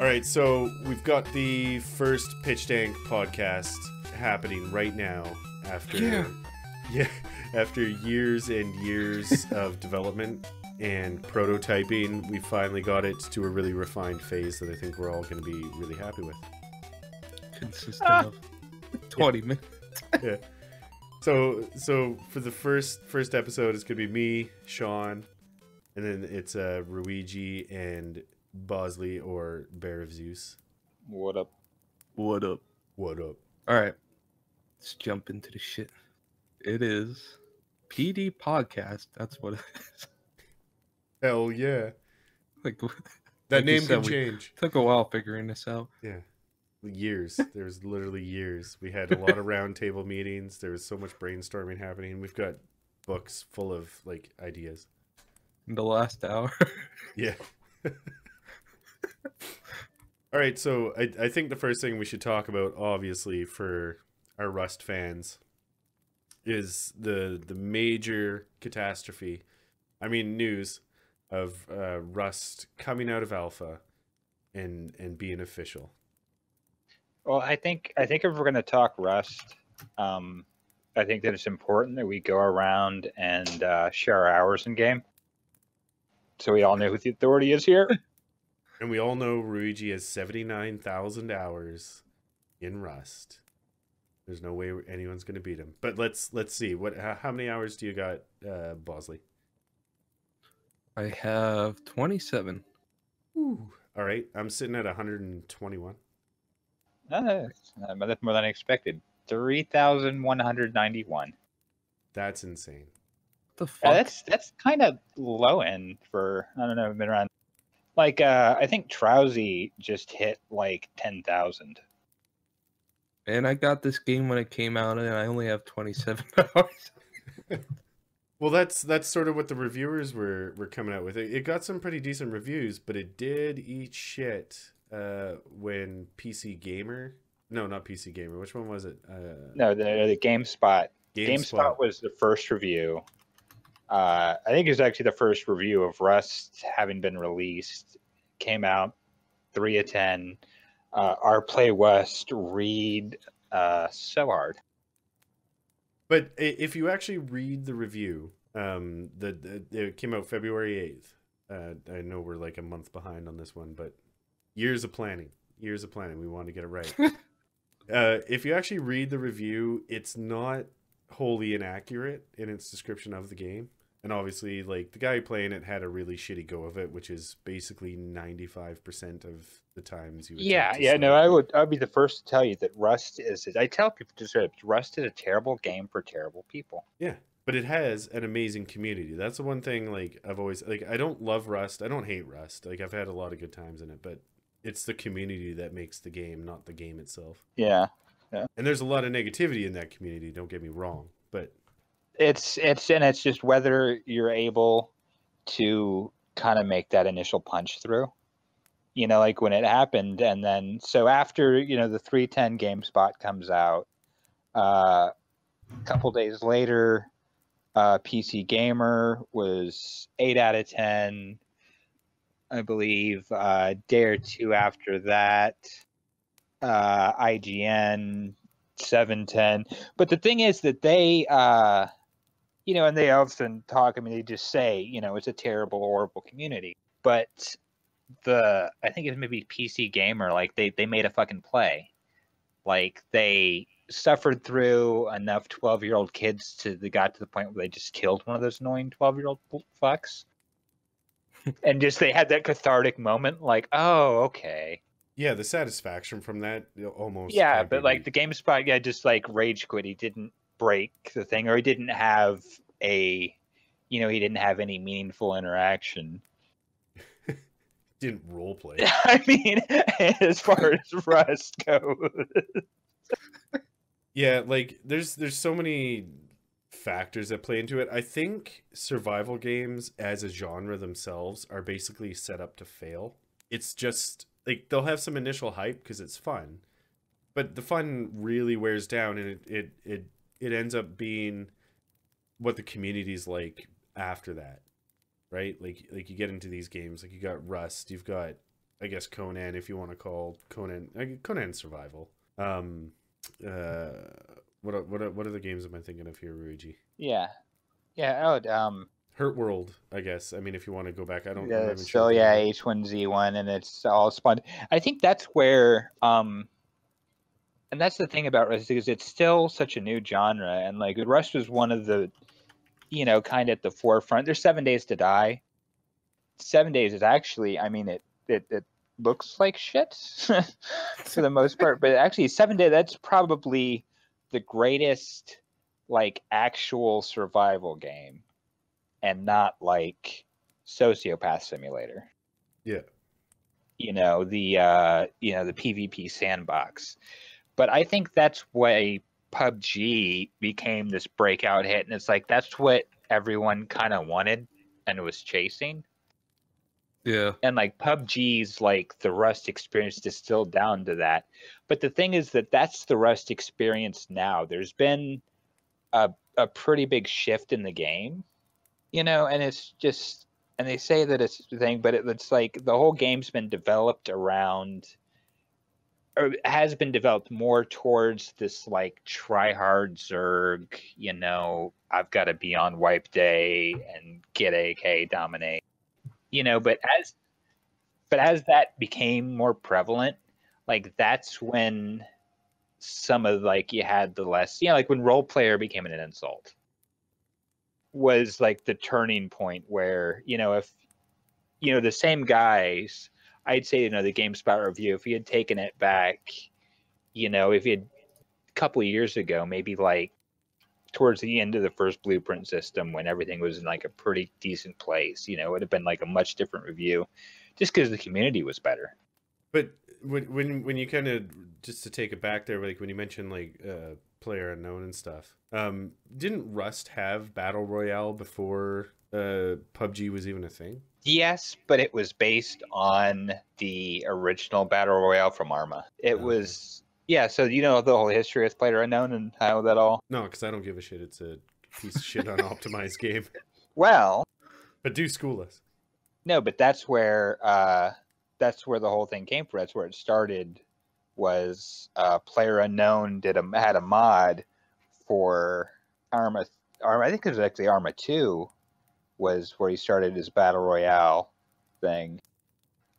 All right, so we've got the first PitchDank podcast happening right now after after years and years of development and prototyping. We finally got it to a really refined phase that I think we're all going to be really happy with. Consistent of 20 minutes. Yeah. So for the first episode, it's going to be me, Sean, and then it's Ruigi and Bozley, or Bear of Zeus. What up? What up? What up? All right, let's jump into the shit. It is PD Podcast. That's what it is. Hell yeah. Like That like you name said, can change. Took a while figuring this out. Yeah. Years. There was literally years. We had a lot of roundtable meetings. There was so much brainstorming happening. We've got books full of like ideas. In the last hour. Yeah. All right, so I think the first thing we should talk about, obviously, for our Rust fans, is the major catastrophe, news of Rust coming out of alpha and being official. Well, I think if we're going to talk Rust, I think that it's important that we go around and share our hours in game, so we all know who the authority is here. And we all know Ruigi has 79,000 hours in Rust. There's no way anyone's going to beat him. But let's see. How many hours do you got, Bozley? I have 27. Ooh. All right. I'm sitting at 121. That's more than I expected. 3,191. That's insane. What the fuck? That's kind of low end for, I don't know, I've been around. Like, I think Trowsy just hit like 10,000. And I got this game when it came out, and I only have 27 hours. Well, that's sort of what the reviewers were coming out with. It got some pretty decent reviews, but it did eat shit when PC Gamer... No, not PC Gamer. Which one was it? No, the GameSpot. GameSpot was the first review. I think it was actually the first review of Rust having been released. Came out 3 of 10. Our Play West read so hard. But if you actually read the review, it came out February 8th. I know we're like a month behind on this one, but years of planning. We want to get it right. If you actually read the review, it's not wholly inaccurate in its description of the game. And obviously, like, the guy playing it had a really shitty go of it, which is basically 95% of the times you would. I'd be the first to tell you that Rust is. I tell people Rust is a terrible game for terrible people. Yeah, but it has an amazing community. That's the one thing. Like, I've always I don't love Rust. I don't hate Rust. Like, I've had a lot of good times in it, but it's the community that makes the game, not the game itself. Yeah. And there's a lot of negativity in that community. Don't get me wrong, but. It's just whether you're able to kind of make that initial punch through, like when it happened. And then, so after, the 310 GameSpot comes out, a couple days later, PC Gamer was 8 out of 10, I believe. A day or two after that, IGN 710. But the thing is that they, and they often talk, they just say, it's a terrible, horrible community. But I think it was maybe PC Gamer, like, they made a fucking play. Like, they suffered through enough 12-year-old kids they got to the point where they just killed one of those annoying 12-year-old fucks. And just, they had that cathartic moment, like, oh, okay. Yeah, the satisfaction from that almost. Yeah, but like the GameSpot guy just like rage quit. He didn't break the thing, or he didn't have he didn't have any meaningful interaction. Didn't role play. As far as Rust goes. Yeah, like there's so many factors that play into it. I think survival games as a genre themselves are basically set up to fail. It's just like they'll have some initial hype because it's fun, but the fun really wears down, and it ends up being what the community's like after that, right? Like you get into these games, like you got Rust, you've got I guess Conan, if you want to call Conan survival. What are the games am I thinking of here, Ruigi? Yeah. Yeah. Oh, Hurt World, I guess. I mean, if you want to go back, I'm not even still, sure. yeah, H1Z1, and it's all spun. I think that's where, and that's the thing about Rust, is it's still such a new genre, and like Rust was one of the, kind of at the forefront. There's 7 Days to Die. 7 Days is actually, I mean, it looks like shit for the most part, but actually 7 Days, that's probably the greatest like actual survival game, and not like Sociopath Simulator. Yeah. The PvP sandbox. But I think that's why PUBG became this breakout hit, and it's like that's what everyone kind of wanted and was chasing. Yeah. And like PUBG's like the Rust experience distilled down to that. But the thing is that that's the Rust experience now. There's been a pretty big shift in the game, and it's just, and they say that it's the thing, but it's like the whole game's been developed around, or has been developed more towards this like try hard Zerg, I've got to be on wipe day and get AK dominate, but as that became more prevalent, like that's when some of like you had the less, like when role player became an insult, was like the turning point where, if the same guys, I'd say, the GameSpot review, if he had taken it back, if he had a couple of years ago, maybe like towards the end of the first Blueprint system, when everything was in like a pretty decent place, it would have been like a much different review, just because the community was better. But when you kind of, just to take it back there, like when you mentioned like Player Unknown and stuff, didn't Rust have Battle Royale before PUBG was even a thing? Yes, but it was based on the original Battle Royale from Arma. It was, yeah, so the whole history of Player Unknown and how that all... No, because I don't give a shit. It's a piece of shit unoptimized game. Well... But do school us. No, but that's where the whole thing came from. That's where it started, was Player Unknown had a mod for Arma. I think it was actually Arma 2 was where he started his Battle Royale thing.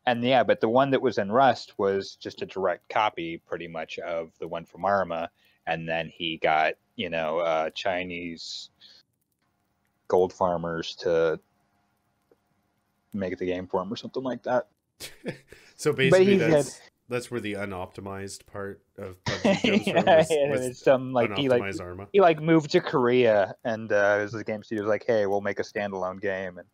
And yeah, but the one that was in Rust was just a direct copy pretty much of the one from Arma. And then he got, Chinese gold farmers to make the game for him or something like that. So basically that's where the unoptimized part of PUBG comes from. Was some like unoptimized Arma. He like moved to Korea, and the game studio was like, "Hey, we'll make a standalone game." And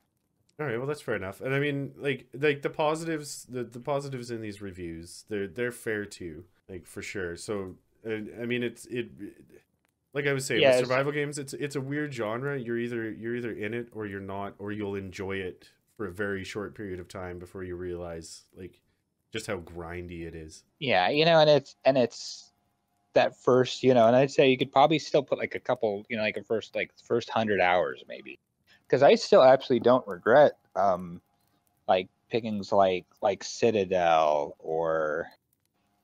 all right, well that's fair enough. And I mean, like the positives, the positives in these reviews, they're fair too, like for sure. So I mean, it like I was saying, with survival games, it's a weird genre. You're either in it or you're not, or you'll enjoy it for a very short period of time before you realize like just how grindy it is. Yeah, and it's that first, and I'd say you could probably still put like a couple, like a first 100 hours maybe, because I still absolutely don't regret like pickings like Citadel or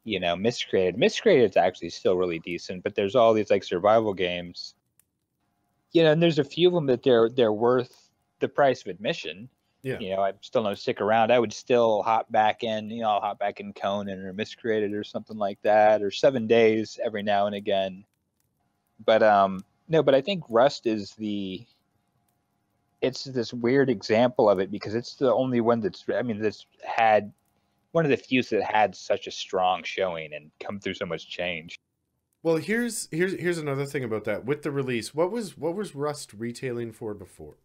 Miscreated. Miscreated's actually still really decent, but there's all these like survival games, and there's a few of them that they're worth the price of admission. Yeah. I still don't stick around. I would still hop back in, I'll hop back in Conan or Miscreated or something like that, or 7 Days every now and again. But no, but I think Rust is it's this weird example of it, because it's the only one that's had one of the few that had such a strong showing and come through so much change. Well, here's another thing about that. With the release, what was Rust retailing for before?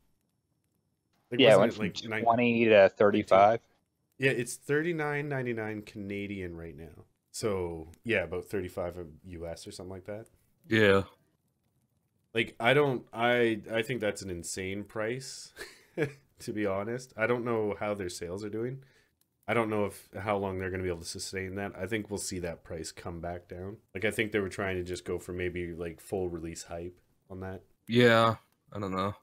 Like, yeah, it went from 20 to 35. Yeah, it's $39.99 Canadian right now. So yeah, about 35 of US or something like that. Yeah. Like I think that's an insane price, to be honest. I don't know how their sales are doing. I don't know how long they're going to be able to sustain that. I think we'll see that price come back down. Like I think they were trying to just go for maybe like full release hype on that. Yeah, I don't know.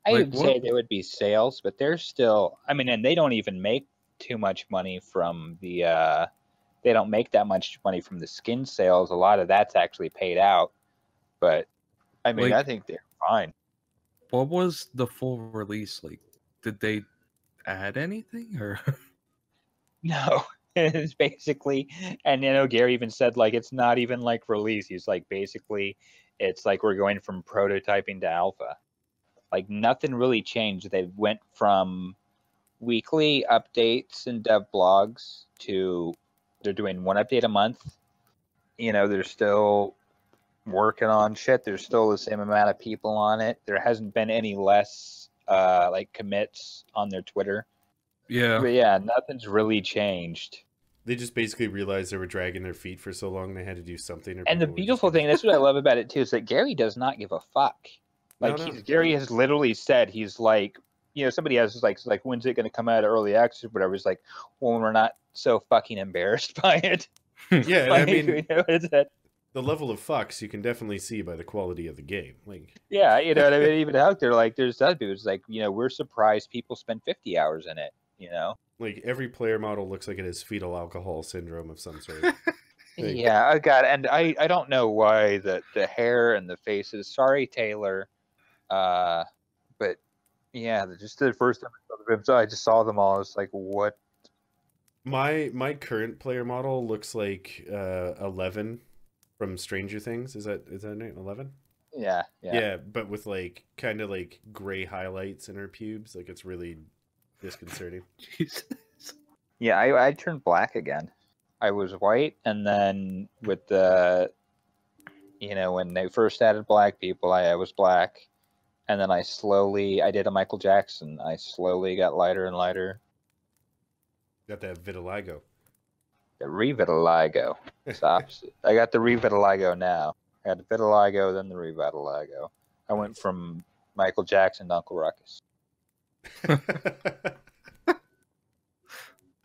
I would say there would be sales, but they're still, and they don't even make too much money from the. They don't make that much money from the skin sales. A lot of that's actually paid out. But I mean, Like- I think they're fine. What was the full release like? Did they add anything or? No, it's basically, and Gary even said like it's not even like release. He's like basically, it's like we're going from prototyping to alpha. Like nothing really changed. They went from weekly updates and dev blogs to they're doing one update a month. They're still working on shit. There's still the same amount of people on it. There hasn't been any less like commits on their Twitter. Yeah. But yeah, nothing's really changed. They just basically realized they were dragging their feet for so long they had to do something. And the beautiful thing, that's what I love about it too, is that Gary does not give a fuck. Like No. Gary has literally said, he's like, somebody else is like when's it going to come out of early access or whatever? He's like, well, we're not so fucking embarrassed by it. Yeah, Like, I mean, it's that. the level of fucks you can definitely see by the quality of the game. Like, Yeah, what I mean. Even out there, like, there's other people. It's like, we're surprised people spend 50 hours in it. like every player model looks like it has fetal alcohol syndrome of some sort. Like- Yeah, I got, and I don't know why the hair and the faces. Sorry, Taylor, but yeah, just the first time I just saw them all. It's like, what? My current player model looks like 11 from Stranger Things. Is that name 11? Yeah. Yeah, but with like kind of like gray highlights in her pubes. Like it's really disconcerting. Jesus. Yeah, I turned black again. I was white, and then with the, when they first added black people, I was black, and then I did a Michael Jackson. I slowly got lighter and lighter. Got that vitiligo. The revitiligo. Stops. I got the revitiligo now. I got the vitiligo, then the revitiligo. I went from Michael Jackson to Uncle Ruckus.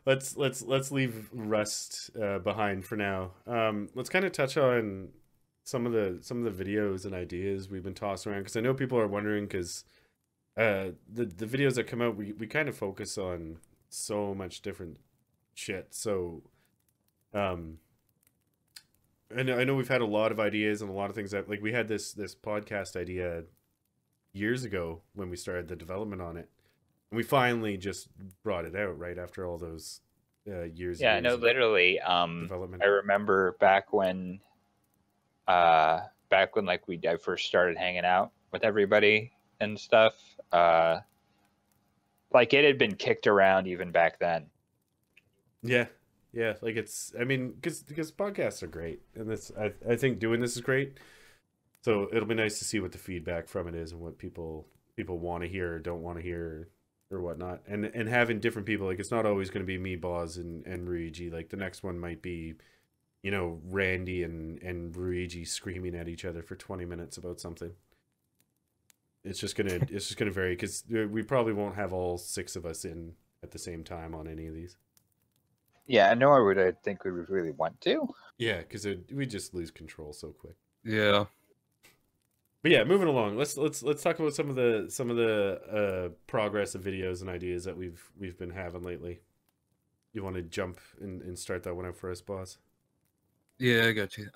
Let's leave Rust behind for now. Let's kind of touch on some of the videos and ideas we've been tossing around, because I know people are wondering, because the videos that come out, we kind of focus on so much different shit. So I know we've had a lot of ideas and a lot of things that, like, we had this podcast idea years ago when we started the development on it. And we finally just brought it out right after all those years. Yeah, no, literally. Development. I remember back when like I first started hanging out with everybody and stuff. Like it had been kicked around even back then. Yeah, like it's. I mean, because podcasts are great, and I think doing this is great. So it'll be nice to see what the feedback from it is and what people want to hear or don't want to hear or whatnot, and having different people. Like, it's not always going to be me, Boz, and Ruigi. Like, the next one might be, Randy and Ruigi screaming at each other for 20 minutes about something. It's just gonna vary, because we probably won't have all 6 of us in at the same time on any of these. Yeah, nor would I think we would really want to. Yeah, because we just lose control so quick. Yeah. But yeah, moving along. Let's talk about some of the progress of videos and ideas that we've been having lately. You want to jump and start that one out for us, boss? Yeah, I got you.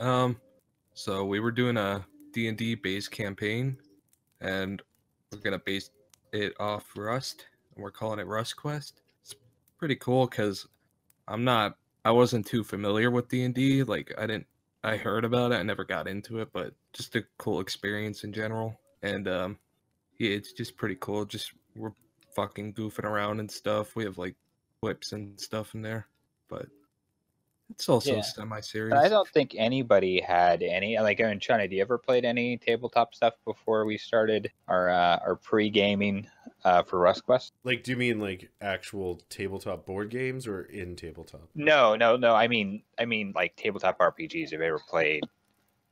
So we were doing a D&D based campaign, and we're gonna base it off Rust, and we're calling it Rust Quest. It's pretty cool because I wasn't too familiar with D&D. Like, I heard about it, I never got into it, but just a cool experience in general. And yeah, it's just pretty cool. Just we're fucking goofing around and stuff. We have like whips and stuff in there, but it's also semi-serious. I don't think anybody had any. Like, I mean, China, do you ever played any tabletop stuff before we started our pre-gaming for Rust Quest? Like, do you mean like actual tabletop board games or in tabletop? No. I mean like tabletop RPGs. Have you ever played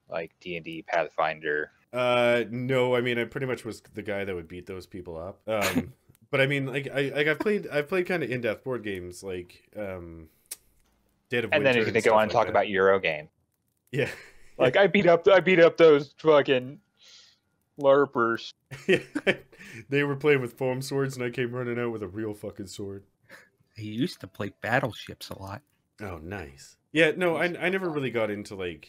like D&D, Pathfinder? No. I mean, I pretty much was the guy that would beat those people up. But I mean, like, I've played kind of in-depth board games, like Dead of Winter. And then you can go on and talk about Eurogame. Yeah. Like, I beat up those fucking LARPers. Yeah. They were playing with foam swords, and I came running out with a real fucking sword. I used to play battleships a lot. Oh, nice. Yeah, no, I never really got into like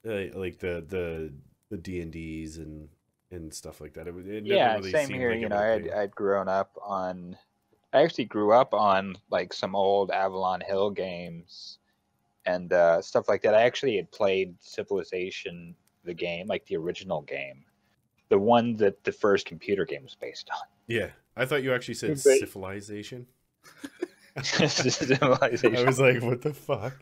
the D&Ds and stuff like that. It never really same seemed here. like it You know, would appeal. I'd grown up on. I actually grew up on like some old Avalon Hill games and stuff like that. I actually had played Civilization, the game, like the original game, the one that the first computer game was based on. Yeah, I thought you actually said But- civilization. Civilization. I was like, what the fuck?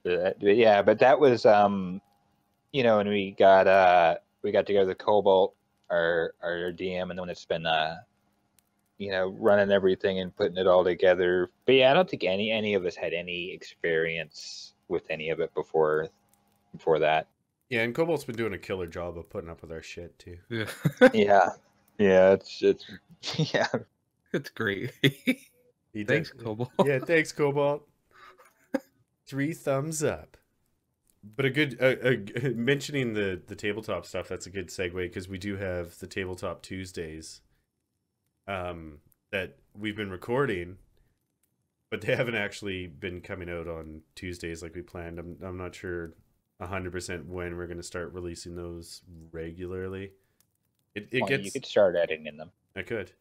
Yeah, but that was you know, and we got together with Cobalt, our DM, and the one that's been you know, running everything and putting it all together. But yeah, I don't think any of us had any experience with any of it before that. Yeah, and Cobalt's been doing a killer job of putting up with our shit too. Yeah, Yeah, it's yeah. it's great. He Thanks, did- Cobalt. Yeah, thanks, Cobalt. 3 thumbs up. But a good mentioning the tabletop stuff. That's a good segue because we do have the Tabletop Tuesdays, that we've been recording, but they haven't actually been coming out on Tuesdays like we planned. I'm not sure 100% when we're going to start releasing those regularly. It Well, gets. you could start editing them. I could.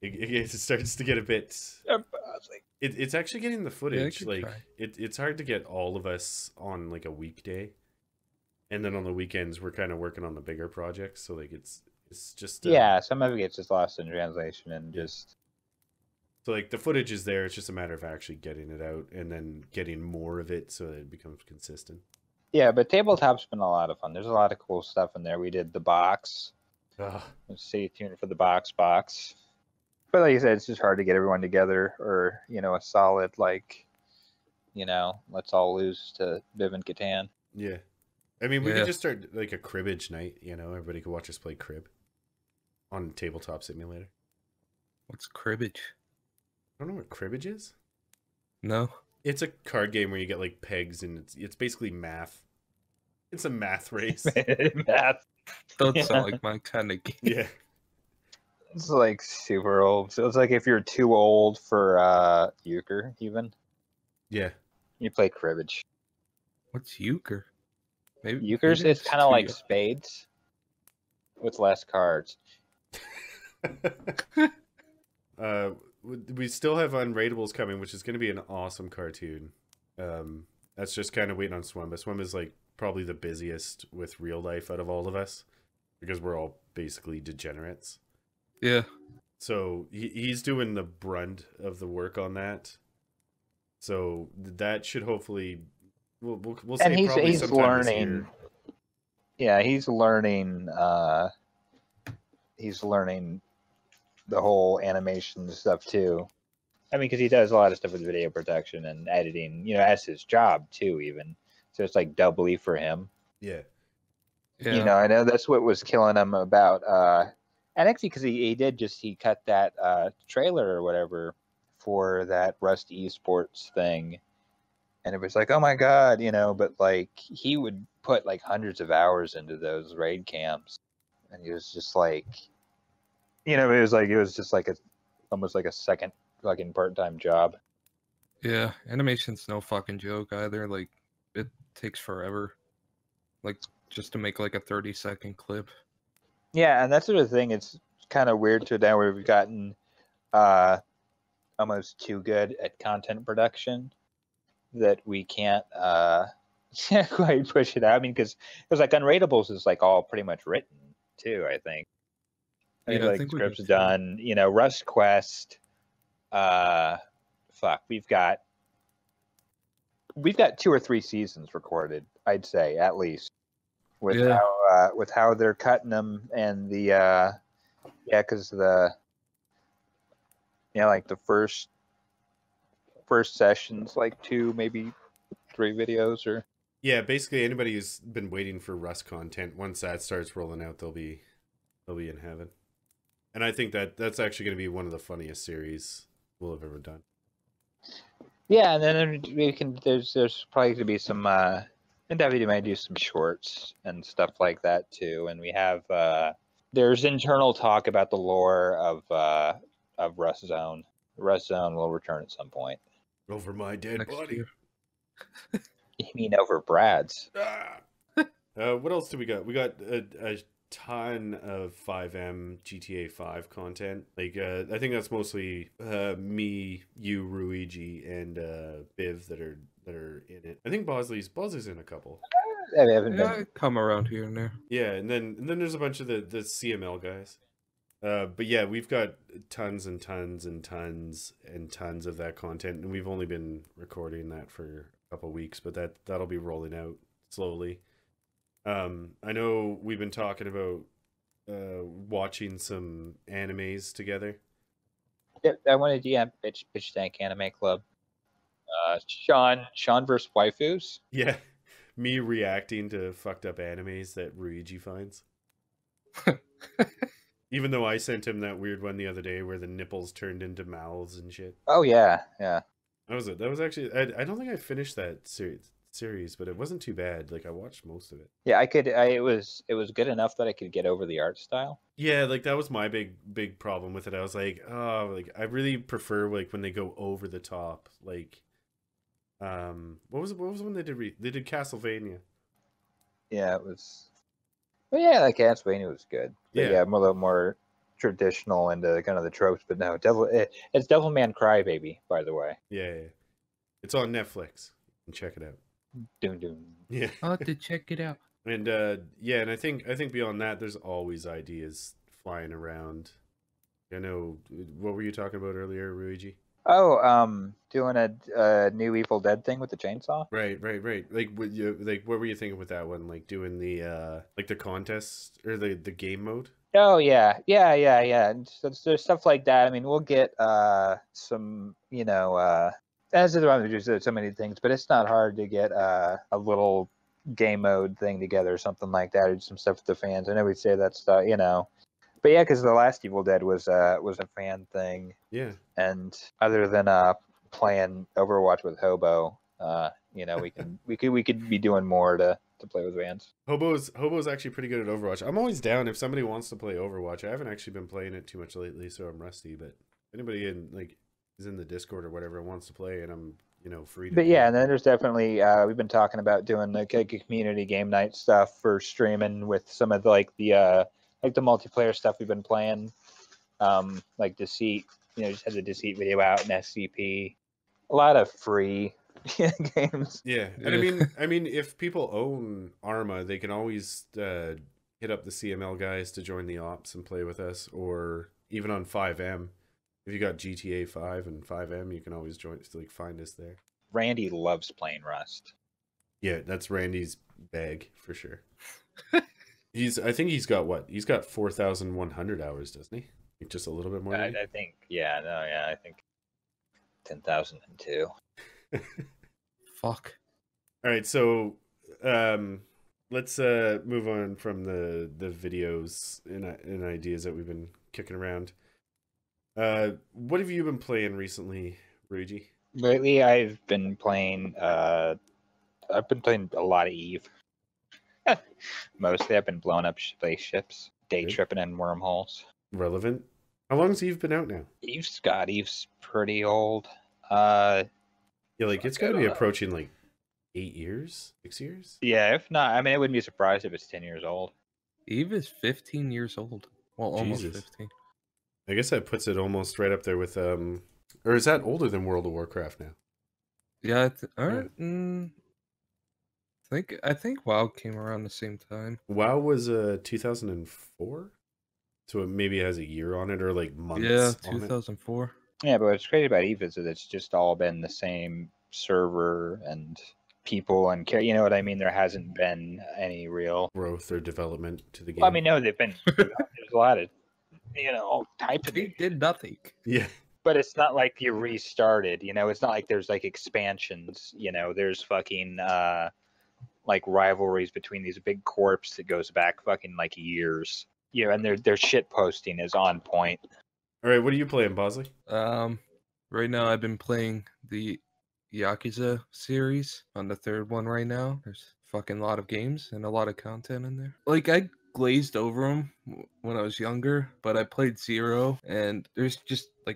It starts to get a bit. It's actually getting the footage. could Like try. it's hard to get all of us on like a weekday, and then on the weekends we're kind of working on the bigger projects. So like it's just Yeah, some of it gets just lost in translation and just So like the footage is there. It's just a matter of actually getting it out and then getting more of it so that it becomes consistent. yeah. But tabletop's been a lot of fun. There's a lot of cool stuff in there. We did the box. Stay tuned for the box. But like you said, it's just hard to get everyone together, or you know, a solid like, you know, let's all lose to Viv and Catan. Yeah, I mean we Yeah. could just start like a cribbage night. You know, everybody could watch us play crib on Tabletop Simulator. What's cribbage? I don't know what cribbage is. No. It's a card game where you get like pegs and it's basically math. It's a math race. Math. Doesn't Yeah. sound like my kind of game. Yeah. It's like super old. So it's like if you're too old for euchre, even Yeah. you play cribbage. What's euchre? Maybe Euchre's maybe it's it's kind of too like young. spades with less cards. We still have Unrateables coming, which is going to be an awesome cartoon. That's just kind of waiting on Swimba. Swimba's like probably the busiest with real life out of all of us because we're all basically degenerates. Yeah. So he's doing the brunt of the work on that. So that should hopefully we'll say And probably he's sometime this learning. year. Yeah, he's learning. He's learning the whole animation stuff too. I mean, because he does a lot of stuff with video production and editing. You know, as his job too, even. So it's like doubly for him. Yeah. Yeah. You know, I know that's what was killing him about. And actually, because he cut that trailer or whatever for that Rust Esports thing, and it was like, oh my god, you know. But like, he would put like hundreds of hours into those raid camps, and he was just like, you know, it was just like almost like a second fucking part-time job. Yeah, animation's no fucking joke either. Like, it takes forever. Like, just to make like a 30-second clip. Yeah, and that's sort of thing. It's kind of weird to now where we've gotten almost too good at content production that we can't quite push it out. I mean, because like Unrateables is like all pretty much written too. I think. Yeah, I like think we scripts did too. done. You know, Rust Quest. We've got 2 or 3 seasons recorded. I'd say at least with Yeah. how they're cutting them and the because like the first sessions like 2 maybe 3 videos or Yeah, basically anybody who's been waiting for Rust content, once that starts rolling out, they'll be in heaven. And I think that's actually going to be one of the funniest series we'll have ever done. yeah, and then we can there's probably going to be some and David might do some shorts and stuff like that too. And we have there's internal talk about the lore of Rust Zone Rust Zone will return at some point. Over my dead Next body. year. You mean over Brad's? Ah! What else do we got? We got a ton of 5M GTA 5 content. Like, I think that's mostly me, you, Ruigi, and Biv that are in it. I think Bozley's in a couple. I haven't Yeah, been. I come around here and there. Yeah, and then there's a bunch of the CML guys. But yeah, we've got tons and tons and tons and tons of that content, and we've only been recording that for a couple weeks, but that'll be rolling out slowly. I know we've been talking about watching some animes together. Yep, I wanted to PitchDank Anime Club. Sean versus waifus. Yeah, me reacting to fucked up animes that Ruigi finds. Even though I sent him that weird one the other day where the nipples turned into mouths and shit. Oh yeah, yeah. That was it. That was actually. I don't think I finished that series, but it wasn't too bad. Like I watched most of it. Yeah, it was good enough that I could get over the art style. Yeah, like that was my big problem with it. I was like, oh, like I really prefer like when they go over the top. Like, what was when they did they did Castlevania? Yeah, it was. Well, yeah, like Castlevania was good. But Yeah. yeah, I'm a little more traditional into kind of the tropes. But no, it's Devilman Crybaby, by the way. Yeah, it's on Netflix. You can check it out. Doom doom. Yeah. I'll have to check it out. And yeah, and I think beyond that, there's always ideas flying around. I know. What were you talking about earlier, Ruigi? Oh, doing a new Evil Dead thing with the chainsaw. Right. Like, what were you thinking with that one? Like doing the like the contest or the game mode? Oh yeah. And so there's stuff like that. I mean, we'll get some, as there's so many things, but it's not hard to get a little game mode thing together or something like that, or some stuff with the fans. I know we'd say that stuff, But yeah, because the last Evil Dead was a fan thing. Yeah. And other than playing Overwatch with Hobo, we could be doing more to play with fans. Hobo's actually pretty good at Overwatch. I'm always down if somebody wants to play Overwatch. I haven't actually been playing it too much lately, so I'm rusty. But if anybody is in the Discord or whatever and wants to play, and I'm free to. But yeah, and then there's definitely we've been talking about doing the community game night stuff for streaming with some of the the multiplayer stuff we've been playing, like Deceit. Just had the Deceit video out in SCP. A lot of free games. Yeah, and I mean, if people own Arma, they can always hit up the CML guys to join the ops and play with us, or even on 5M. If you got GTA 5 and 5M, you can always join. Find us there. Randy loves playing Rust. Yeah, that's Randy's bag for sure. I think he's got what? He's got 4,100 hours, doesn't he? Just a little bit more. I think. Yeah. No. Yeah. I think 10,002. Fuck. All right, so let's move on from the videos and ideas that we've been kicking around. What have you been playing recently, Ruigi? Lately, I've been playing a lot of Eve. Mostly, I've been blowing up spaceships, day tripping in wormholes. Relevant. How long has Eve been out now? Eve's pretty old. Yeah, it's got to be approaching 8 years, 6 years. Yeah, if not, I mean, I wouldn't be surprised if it's 10 years old. Eve is 15 years old. Well, almost Jesus. 15. I guess that puts it almost right up there with or is that older than World of Warcraft now? Yeah, I think WoW came around the same time. WoW was 2004, so it maybe has a year on it or months. Yeah, 2004. Yeah, but what's crazy about Eve is that it's just all been the same server and people and care. You know what I mean? There hasn't been any real growth or development to the game. Well, I mean, no, there's a lot of types of. They did nothing. Yeah. But it's not like you restarted, it's not like there's expansions, there's fucking rivalries between these big corps that goes back fucking years. And their shit posting is on point. All right, what are you playing, Bozley? Right now I've been playing the Yakuza series on the third one right now. There's fucking lot of games and a lot of content in there. I glazed over them when I was younger, but I played Zero, and there's just a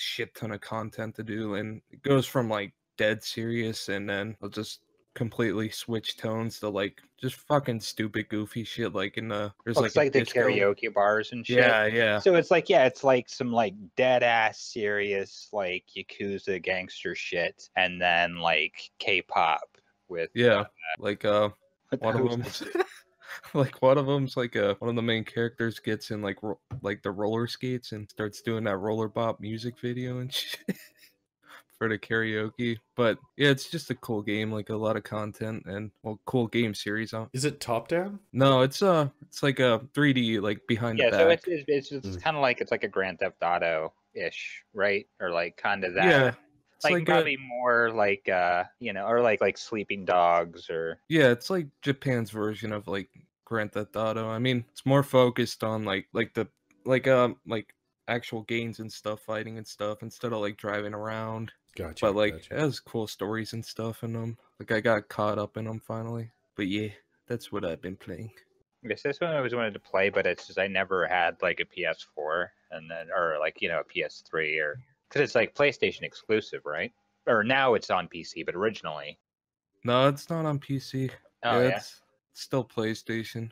shit ton of content to do, and it goes from like dead serious, and then I'll just completely switch tones to like just fucking stupid goofy shit, like in the there's Oh, like it's a like the disco. karaoke bars and shit. Yeah. So it's like, yeah, it's like some like dead ass serious like Yakuza gangster shit, and then like K-pop with Yeah, like with one of them like one of them's like one of the main characters gets in like like the roller skates and starts doing that roller bop music video and shit for the karaoke. But yeah, it's just a cool game, like a lot of content and well, cool game series. Is it top down? No, it's like a 3D like behind the yeah. So back. it's kind of like it's like a Grand Theft Auto ish, right? Or like kind of that. Yeah, it's Like like probably more like or like Sleeping Dogs or yeah, it's like Japan's version of like Grand Theft Auto. I mean, it's more focused on like actual gains and stuff, fighting and stuff, instead of like driving around. Gotcha. But like Gotcha. it has cool stories and stuff in them. Like I got caught up in them finally. But yeah, that's what I've been playing. I guess this one I always wanted to play, but it's just I never had like a PS4 and then or like a PS3 or because it's like PlayStation exclusive, right? Or now it's on PC, but originally. No, it's not on PC. Oh Yeah, yeah. it's still PlayStation.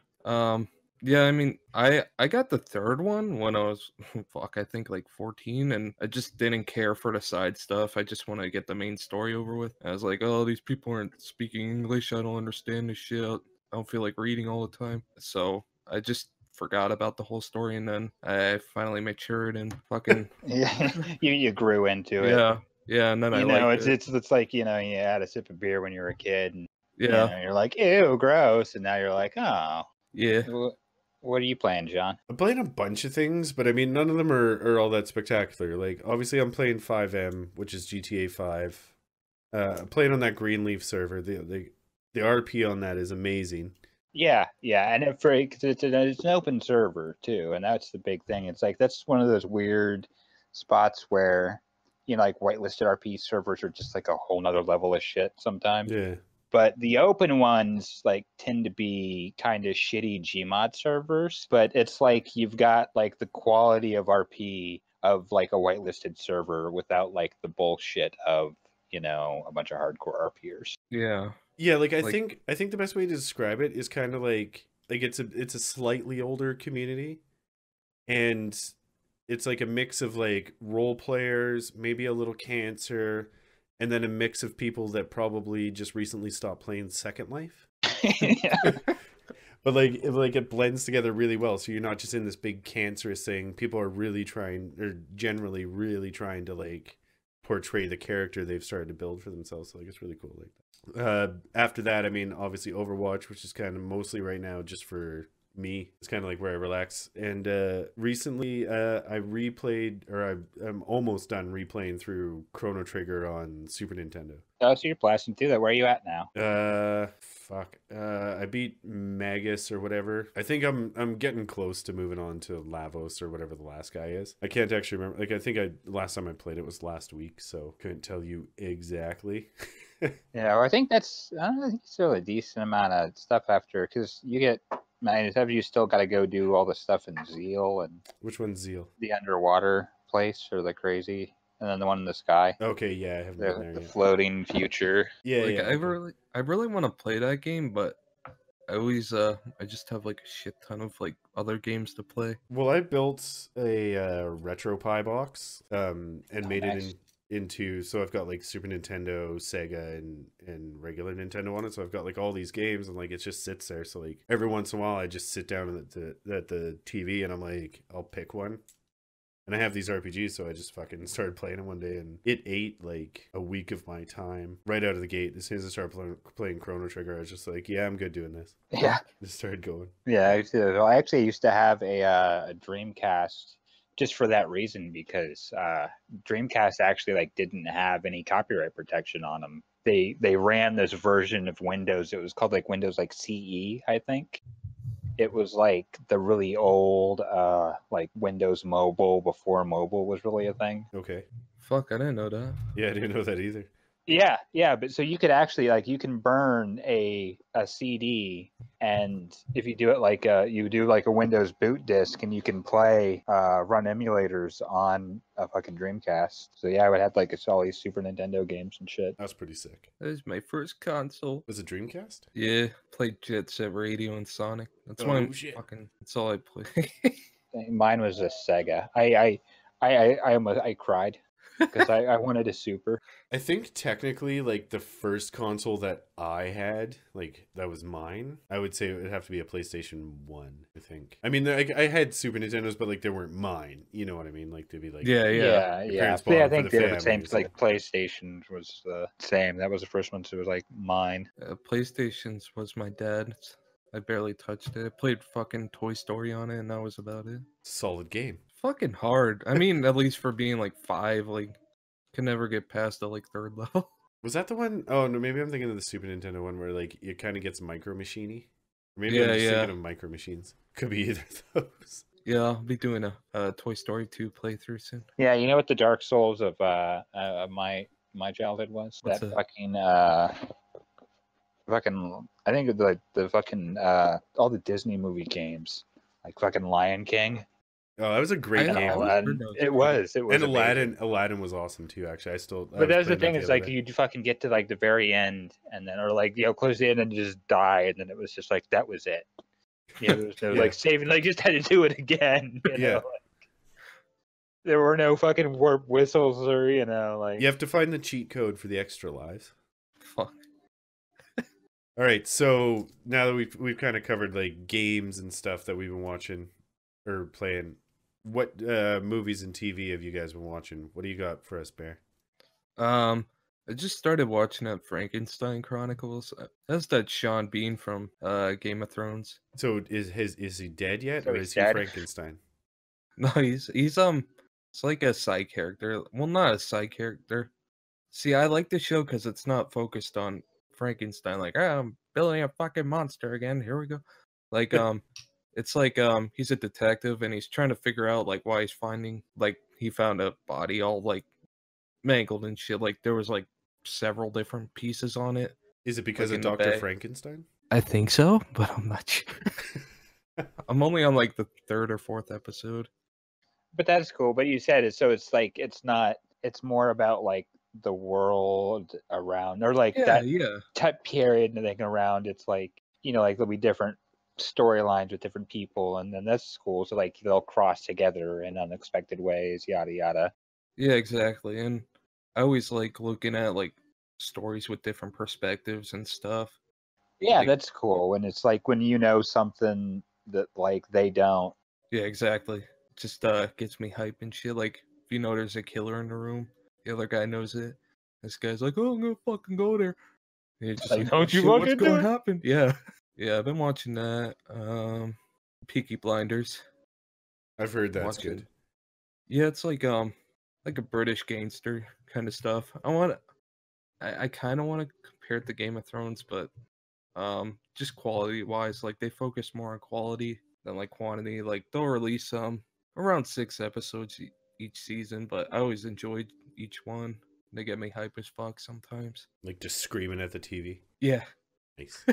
Yeah, I mean, I got the third one when I was fuck, I think like 14, and I just didn't care for the side stuff. I just want to get the main story over with. I was like, oh, these people aren't speaking English. I don't understand this shit. I don't feel like reading all the time. So I just forgot about the whole story, and then I finally matured and fucking Yeah, you grew into it. yeah, and then I You know, liked it. it's like you had a sip of beer when you were a kid, and Yeah, you're like, ew, gross, and now you're like, oh, yeah. what are you playing, John? I'm playing a bunch of things, but I mean, none of them are all that spectacular. Like, obviously, I'm playing 5M, which is GTA 5. I'm playing on that Greenleaf server. The RP on that is amazing. Yeah, and cause it's an open server too, and that's the big thing. It's like that's one of those weird spots where like whitelisted RP servers are just like a whole nother level of shit sometimes. Yeah. But the open ones like tend to be kind of shitty Gmod servers, but it's like you've got like the quality of RP of like a whitelisted server without like the bullshit of a bunch of hardcore RPers. Yeah. Yeah, like I think the best way to describe it is kind of like it's a slightly older community, and it's like a mix of like role players, maybe a little cancer, and then a mix of people that probably just recently stopped playing Second Life. But like it blends together really well, so you're not just in this big cancerous thing. People are really trying, or generally really trying to like portray the character they've started to build for themselves. So like it's really cool like that. After that, I mean, obviously Overwatch, which is kind of mostly right now just for me. It's kind of like where I relax. And recently I replayed, or I'm almost done replaying through Chrono Trigger on Super Nintendo. Oh, so you're blasting through that. Where are you at now? I beat Magus or whatever. I think I'm getting close to moving on to Lavos or whatever the last guy is. I can't actually remember. Like I think last time I played it was last week, so couldn't tell you exactly. I think it's still a decent amount of stuff after, because you get, have you still got to go do all the stuff in Zeal and which one's Zeal? The underwater place or the crazy, and then the one in the sky. Okay, yeah, I haven't been there The yet. floating future. Yeah, like yeah. I really want to play that game, but I always I just have like a shit ton of like other games to play. Well, I built a RetroPie box and made nice. it into, so I've got like Super Nintendo, Sega, and regular Nintendo on it. So I've got like all these games, and like it just sits there. So like every once in a while, I just sit down at the TV, and I'm like, I'll pick one. And I have these RPGs, so I just fucking started playing it one day, and it ate like a week of my time right out of the gate. As soon as I started playing Chrono Trigger, I was just like, yeah, I'm good doing this. Yeah. Just started going. Yeah, I actually used to have a Dreamcast just for that reason, because Dreamcast actually like didn't have any copyright protection on them. They ran this version of Windows. It was called like Windows like CE, I think. It was like the really old like Windows Mobile before mobile was really a thing. Okay. Fuck, I didn't know that. Yeah, I didn't know that either. Yeah, but so you could actually like you can burn a CD, and if you do it like you do like a Windows boot disk, and you can play run emulators on a fucking Dreamcast. So yeah, I would have like all these Super Nintendo games and shit. That's pretty sick. That was my first console. Was it Dreamcast? Yeah, played Jet Set Radio and Sonic. That's Oh, shit. That's all I played. Mine was a Sega. I cried because I wanted a Super. I think technically, like, the first console that I had, like, that was mine, I would say it would have to be a PlayStation 1, I think. I mean, I had Super Nintendos, but, like, they weren't mine. You know what I mean? Like, they'd be like... Yeah. parents So, yeah, bought I them for think the they're the same. family, so- Like PlayStation was the same. That was the first one, so it was like mine. PlayStation's was my dad's. I barely touched it. I played fucking Toy Story on it, and that was about it. Solid game. Fucking hard. I mean, at least for being like 5, like, can never get past the like 3rd level. Was that the one? Oh, no, maybe I'm thinking of the Super Nintendo one where, like, it kind of gets micro machine-y. Or maybe I'm just thinking of micro machines. Could be either of those. Yeah, I'll be doing a Toy Story 2 playthrough soon. Yeah, you know what the Dark Souls of my childhood was? What's that that? fucking I think the fucking all the Disney movie games, like fucking Lion King. Oh, that was a great I game. know. Aladdin. It was And amazing. Aladdin was awesome too, actually. I But that's the playing thing that is other like day. you fucking get to like the very end, and then or like close to the end and just die, and then it was just like that was it. There was no Yeah. like saving. Like just had to do it again. You know? Yeah. Like, there were no fucking warp whistles or like. You have to find the cheat code for the extra lives. Fuck. All right, so now that we've kind of covered like games and stuff that we've been watching or playing, what movies and TV have you guys been watching? What do you got for us, Bear? I just started watching that Frankenstein Chronicles. That's that Sean Bean from Game of Thrones. So is he dead yet, So or he's is he dead? Frankenstein? No, he's it's like a side character. Well, not a side character. See, I like the show because it's not focused on Frankenstein. Like, I'm building a fucking monster again. Here we go. Like, it's like he's a detective and he's trying to figure out like why he's finding like he found a body all like mangled and shit. Like there was like several different pieces on it. Is it because Like of in the Dr. bag. Frankenstein? I think so, but I'm not sure. I'm only on like the 3rd or 4th episode. But that's cool. But you said it, so it's like it's not. It's more about like the world around, or like that Yeah. type period and thing around. It's like like there'll be different storylines with different people, and then that's cool. So like they'll cross together in unexpected ways, yada yada. Yeah, exactly. And I always like looking at like stories with different perspectives and stuff. Yeah, Like- that's cool. When it's like when you know something that like they don't. Yeah, exactly. Just gets me hype and shit. Like if you know there's a killer in the room, the other guy knows it. This guy's like, "Oh, I'm gonna fucking go there." And you're just Like, like, don't "Oh, you shit, what's fucking do going it." to happen?" Yeah, yeah. I've been watching that. Peaky Blinders. I've heard that's Watch it. good. Yeah, it's like a British gangster kind of stuff. I kind of want to compare it to Game of Thrones, but just quality wise, like they focus more on quality than like quantity. Like they'll release around 6 episodes each season, but I always enjoyed each one. They get me hype as fuck sometimes. Like just screaming at the TV. Yeah. Nice.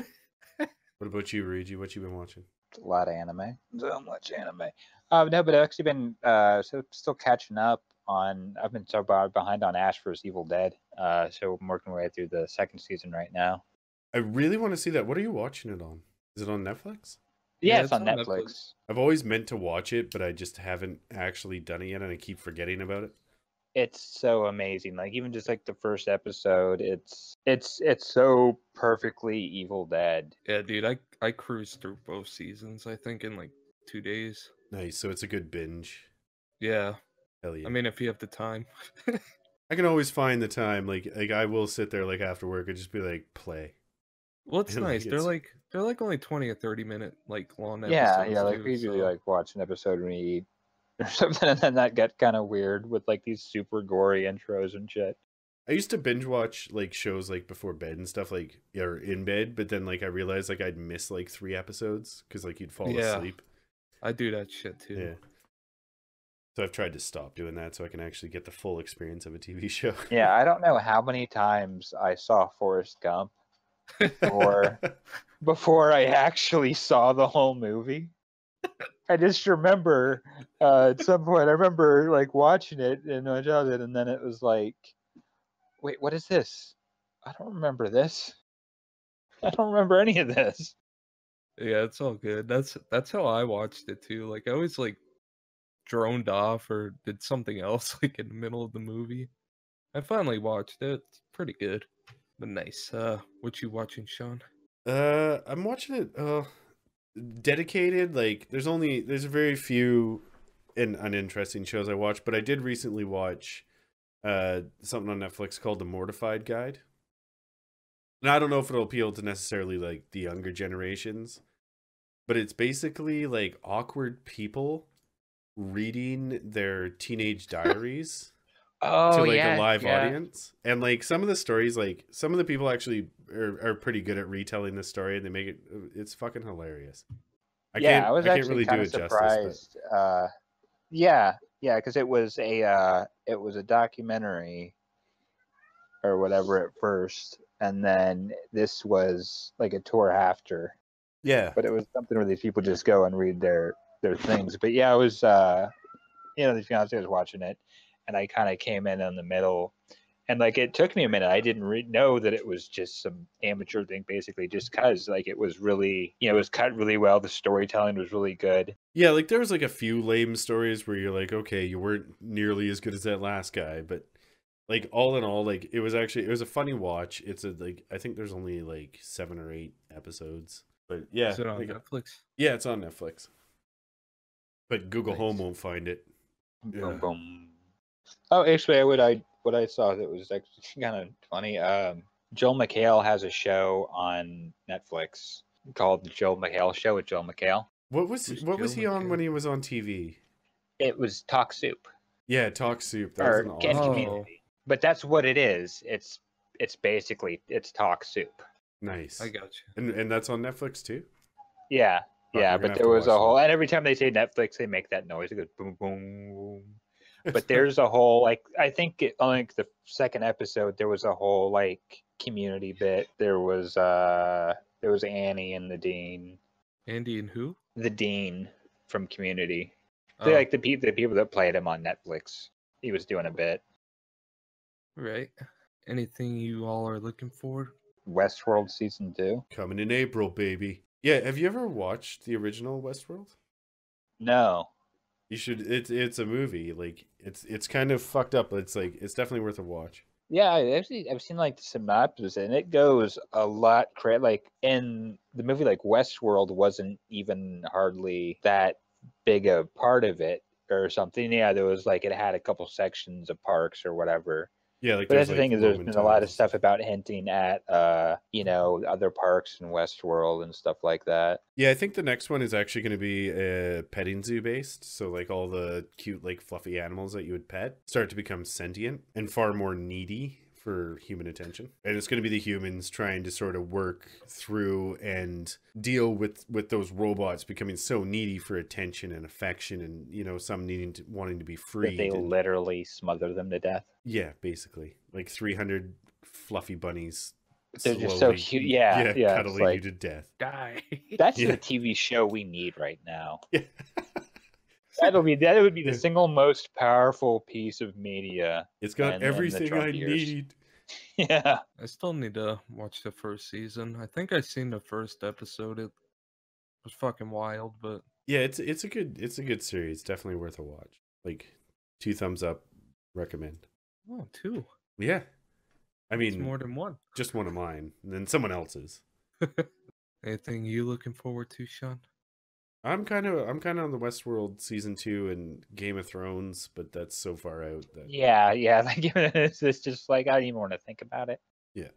What about you, Ruigi? What you been watching? A lot of anime. So much anime. No, but I've actually been still catching up on. I've been so far behind on Ash vs. Evil Dead. So I'm working my way through the 2nd season right now. I really want to see that. What are you watching it on? Is it on Netflix? Yeah, Yeah, it's on Netflix. I've always meant to watch it, but I just haven't actually done it yet, and I keep forgetting about it. It's so amazing. Like even just like the first episode, it's so perfectly Evil Dead. Yeah, dude, I cruised through both seasons, I think, in like 2 days. Nice. So it's a good binge. Yeah. Hell yeah. I mean, if you have the time. I can always find the time. Like I will sit there like after work and just be like, play. Well, it's And, like, nice. They're like only 20 or 30 minute like long Yeah, episodes. yeah. Like too, we usually so- like watch an episode when we eat or something, and then that get kind of weird with like these super gory intros and shit. I used to binge watch like shows like before bed and stuff, like or in bed, but then like I realized like I'd miss like 3 episodes because like you'd fall Yeah. asleep. I do that shit too. Yeah. So I've tried to stop doing that so I can actually get the full experience of a TV show. Yeah, I don't know how many times I saw Forrest Gump before I actually saw the whole movie. I just remember at some point, I remember like watching it in my childhood, and then it was like, wait, what is this? I don't remember this. I don't remember any of this. Yeah, it's all good. That's how I watched it too. Like I always like droned off or did something else like in the middle of the movie. I finally watched it. It's pretty good. But nice. What you watching, Sean? I'm watching it dedicated. Like there's very few uninteresting shows I watch, but I did recently watch something on Netflix called The Mortified Guide. And I don't know if it'll appeal to necessarily like the younger generations, but it's basically like awkward people reading their teenage diaries to like a live audience. And like some of the stories, like some of the people actually are pretty good at retelling the story, and they make it's fucking hilarious. I was can't actually really kind do of it surprised. justice, Because it was a documentary or whatever at first, and then this was like a tour after. yeah. But it was something where these people just go and read their things. But yeah, it was the fiance was watching it, and I kind of came in the middle, and like it took me a minute. I didn't know that it was just some amateur thing, basically, just because like it was really, it was cut really well. The storytelling was really good. Yeah, like there was like a few lame stories where you're like, okay, you weren't nearly as good as that last guy, but like all in all, like it was a funny watch. It's I think there's only like 7 or 8 episodes. But yeah. Is it on Netflix? Yeah, it's on Netflix. But Google Nice. Home won't find it. Yeah. Boom, boom. Oh, actually, what I saw that was actually kind of funny. Joel McHale has a show on Netflix called The Joel McHale Show with Joel McHale. What was he on McHale? when he was on TV? It was Talk Soup. Yeah, Talk Soup. That was an awesome show. Community. But that's what it is. It's basically Talk Soup. Nice. I got you. And that's on Netflix too? Yeah. Fuck, Yeah, we're gonna but have there to was a watch whole, that. and every time they say Netflix, they make that noise. It goes boom, boom. But there's a whole, like, I think on like the second episode, there was a whole like community bit. There was Annie and the dean. Andy and who? The dean from Community. Oh, They like the people that played him on Netflix. He was doing a bit. right. Anything you all are looking for? Westworld season 2. Coming in April, baby. Yeah, have you ever watched the original Westworld? No. You should. It's a movie. Like it's kind of fucked up, but it's definitely worth a watch. Yeah, I've seen like the synopsis, and it goes a lot like in the movie, like Westworld wasn't even hardly that big a part of it or something. Yeah, there was like it had a couple sections of parks or whatever. Yeah, like But that's there's the like thing is there's Roman been a lot of tiles. stuff about hinting at other parks in Westworld and stuff like that. Yeah, I think the next one is actually going to be petting zoo based. So like all the cute like fluffy animals that you would pet start to become sentient and far more needy for human attention. And it's going to be the humans trying to sort of work through and deal with those robots becoming so needy for attention and affection, and some wanting to be free. That they literally smother them to death. Yeah, basically. Like 300 fluffy bunnies. They're just so cute. Yeah, cuddling like, you to death. Die. That's Yeah. the TV show we need right now. Yeah. That would be the single most powerful piece of media. It's got in the everything Trump I years. need. Yeah. I still need to watch the first season. I think I seen the first episode. It was fucking wild, but Yeah, it's a good series. Definitely worth a watch. Like 2 thumbs up, recommend. oh, 2. Yeah. I It's mean, more than 1. just one of mine, and then someone else's. Anything you looking forward to, Sean? I'm kind of on the Westworld season 2 and Game of Thrones, but that's so far out that Yeah. Like it's just like I don't even want to think about it. Yeah.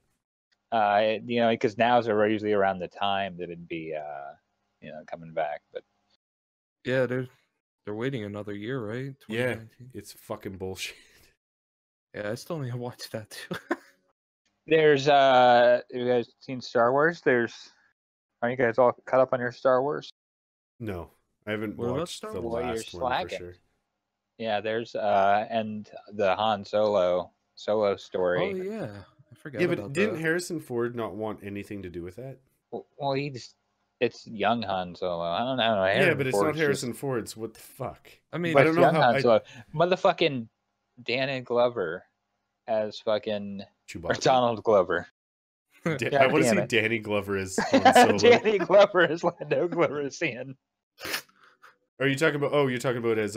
Because now's usually around the time that it'd be coming back. But Yeah, they're waiting another year, right? Yeah, 2019? it's fucking bullshit. Yeah, I still need to watch that too. there's have you guys seen Star Wars? Are you guys all caught up on your Star Wars? No, I haven't What about watched Star the Wars? Well, you're last one for slacking. sure. Yeah, there's and the Han Solo story. Oh yeah, I forgot Yeah, about but didn't that. Harrison Ford not want anything to do with that? Well, it's young Han Solo. I don't know. Yeah, Harrison but it's Ford's not Harrison Ford. So what the fuck? I mean, But I don't it's know young how. Han Solo. Motherfucking Danny Glover as fucking or Chewbacca. Donald Glover. I God want to damn see it. Danny Glover as Han Solo. Danny Glover as Lando Glover. Are you talking about? Oh, you're talking about as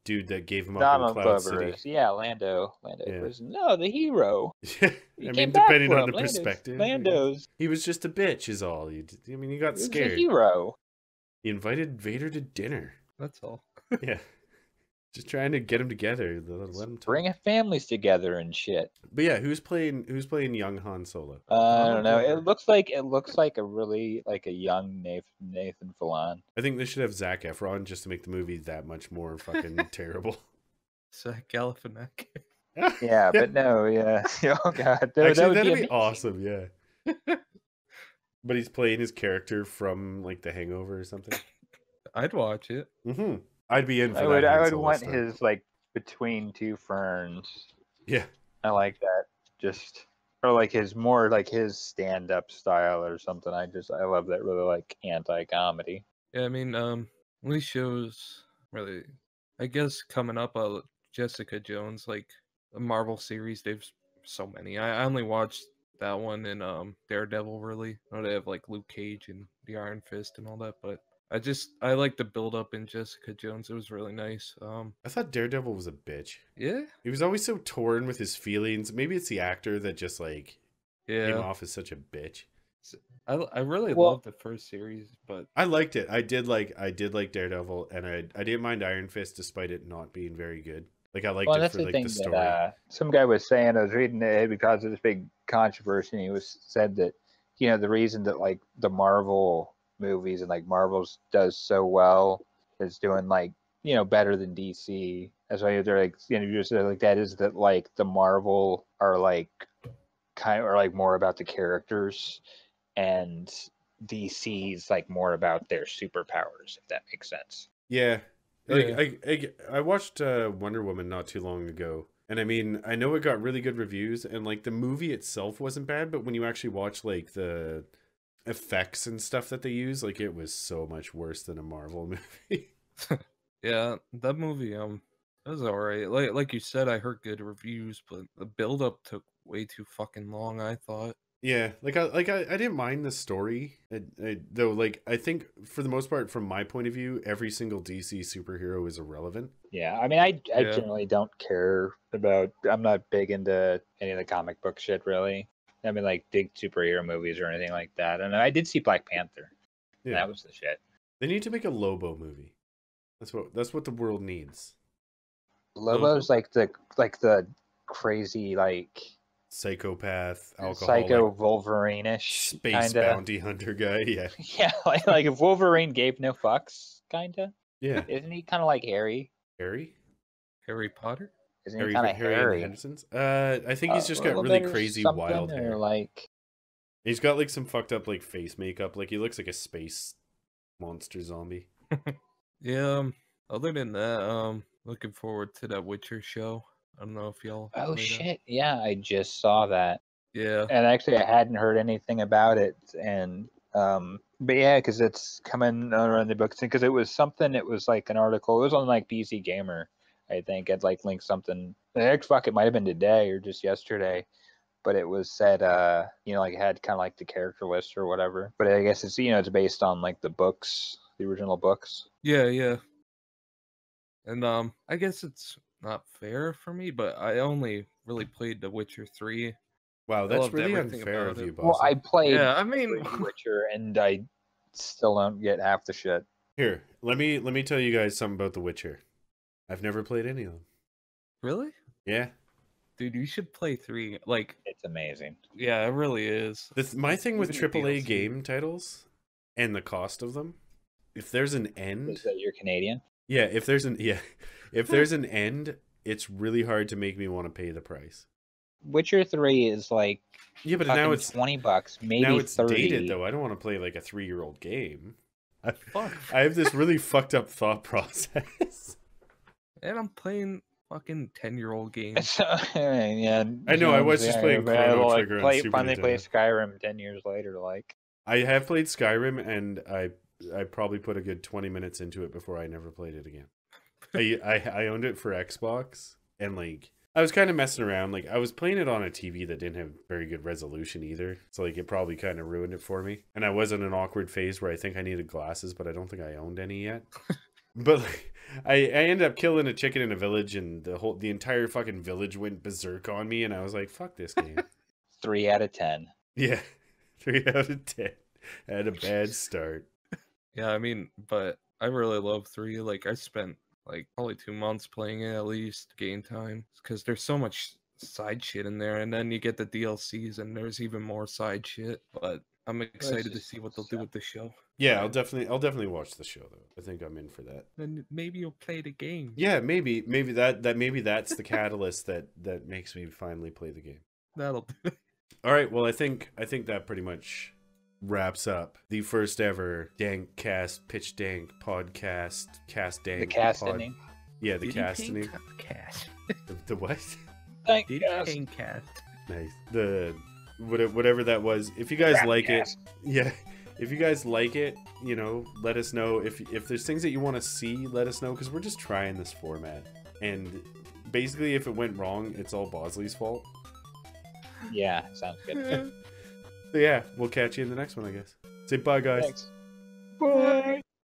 dude that gave him up in Donald Cloud Glover City. is Lando Yeah. was the hero. I He mean, came back depending for on him. the perspective, Lando's he was just a bitch, is all. You got he was a scared. hero. He invited Vader to dinner. that's all. Yeah, just trying to get him together. Let him talk. Bringing families together and shit. But yeah, who's playing young Han Solo? I don't know. Glover. It looks like a really a young Nathan Fillion. I think they should have Zac Efron just to make the movie that much more fucking terrible. Zach Galifianakis. Yeah, but no, yeah. Oh god, Actually, that would that'd be amazing. awesome. Yeah. But he's playing his character from like The Hangover or something. I'd watch it. Mm-hmm. I'd be in for I that. Han would Solo want stuff. his Between Two Ferns. Yeah. I like that. Just or his stand-up style or something. I love that really anti-comedy. Yeah, I mean, these shows really, I guess coming up, Jessica Jones, like a Marvel series, they've so many. I only watched that one in Daredevil. Really, I know they have like Luke Cage and the Iron Fist and all that, but I like the build up in Jessica Jones. It was really nice. I thought Daredevil was a bitch. Yeah, He was always so torn with his feelings. Maybe it's the actor that just came yeah. off as such a bitch. I really Well- loved the first series, but I liked it. I did like Daredevil, and I didn't mind Iron Fist despite it not being very good. Like I liked Well, it that's for the like thing the story. that some guy was saying. I was reading it because of this big controversy. And he said that the reason that the Marvel movies and Marvel's does so well is doing better than DC. That's why they're just like that is that the Marvel are more about the characters, and DC's more about their superpowers. If that makes sense. Yeah. Yeah. I watched Wonder Woman not too long ago, and I mean I know it got really good reviews, and the movie itself wasn't bad, but when you actually watch the effects and stuff that they use, it was so much worse than a Marvel movie. yeah, that movie it was alright. Like you said, I heard good reviews, but the build up took way too fucking long. I thought. Yeah, I didn't mind the story, though. I think for the most part, from my point of view, every single DC superhero is irrelevant. Yeah, I mean, I Yeah. generally don't care about. I'm not big into any of the comic book shit, really. I mean, big superhero movies or anything like that. And I did see Black Panther. Yeah, That was the shit. they need to make a Lobo movie. That's what the world needs. Lobo's the crazy Psychopath, alcoholic, psycho Wolverine-ish space kinda. bounty hunter guy. Yeah, Yeah, if Wolverine gave no fucks, kinda. yeah. Isn't he kind of like Harry? Harry, Harry Potter. Isn't he kind of Harry and the Harry? Hendersons. I think he's just A got little really bit or crazy something, wild or hair. He's got some fucked up face makeup. He looks like a space monster zombie. Yeah. Other than that, looking forward to that Witcher show. I don't know if y'all. Oh played that. shit! Yeah, I just saw that. Yeah. And actually, I hadn't heard anything about it, and but yeah, because it's coming around the books, because it was something. It was an article. It was on PC Gamer, I think. I'd linked something. Fuck, it might have been today or just yesterday, but it was said, it had kind of the character list or whatever. But I guess it's it's based on the books, the original books. Yeah, yeah. And I guess it's not fair for me, but I only really played The Witcher 3. Wow, I that's loved really everything unfair about of it. you, boss. Well, I played Yeah, I mean, The Witcher, and I still don't get half the shit. Here, let me tell you guys something about The Witcher. I've never played any of them. really? Yeah, Dude, you should play 3. It's amazing. Yeah, it really is. my thing with Even the AAA DLC. game titles and the cost of them, if there's an end, Is that you're Canadian? yeah, if there's an end, it's really hard to make me want to pay the price. Witcher 3 is Yeah, but now it's $20, maybe now it's 30. dated though. I don't want to play a 3-year-old game. Fuck. I have this really fucked up thought process. and I'm playing fucking 10-year-old games. So, yeah, I know, I was Jones, just yeah, playing but Chrono I'll, Trigger on Super finally play Nintendo. Skyrim 10 years later. Like, I have played Skyrim, and I probably put a good 20 minutes into it before I never played it again. I owned it for Xbox, and like I was kind of messing around. Like I was playing it on a TV that didn't have very good resolution either, so like it probably kind of ruined it for me. And I was in an awkward phase where I think I needed glasses, but I don't think I owned any yet. But like, I ended up killing a chicken in a village, and the entire fucking village went berserk on me, and I was like, "Fuck this game." 3 out of 10. Yeah, 3 out of 10. I had a bad start. Yeah, I mean, but I really love 3. Like, I spent like probably 2 months playing it at least, game time, because there's so much side shit in there, and then you get the DLCs, and there's even more side shit. But I'm excited to see what they'll do with the show. Yeah, I'll definitely watch the show though. I think I'm in for that. Then maybe you'll play the game. Yeah, maybe that's the catalyst that makes me finally play the game. That'll do. All right, well, I think that pretty much wraps up the first ever Dank Cast PitchDank podcast. Cast Dank. The casting. Yeah, the casting. Cast. The what? Thank Did you. cast. Nice. The whatever that was. If you guys like it, yeah. If you guys like it, you know, let us know. If there's things that you want to see, let us know, because we're just trying this format. And basically, if it went wrong, it's all Bozley's fault. Yeah, sounds good. So yeah, we'll catch you in the next one, I guess. Say bye, guys. Thanks. Bye.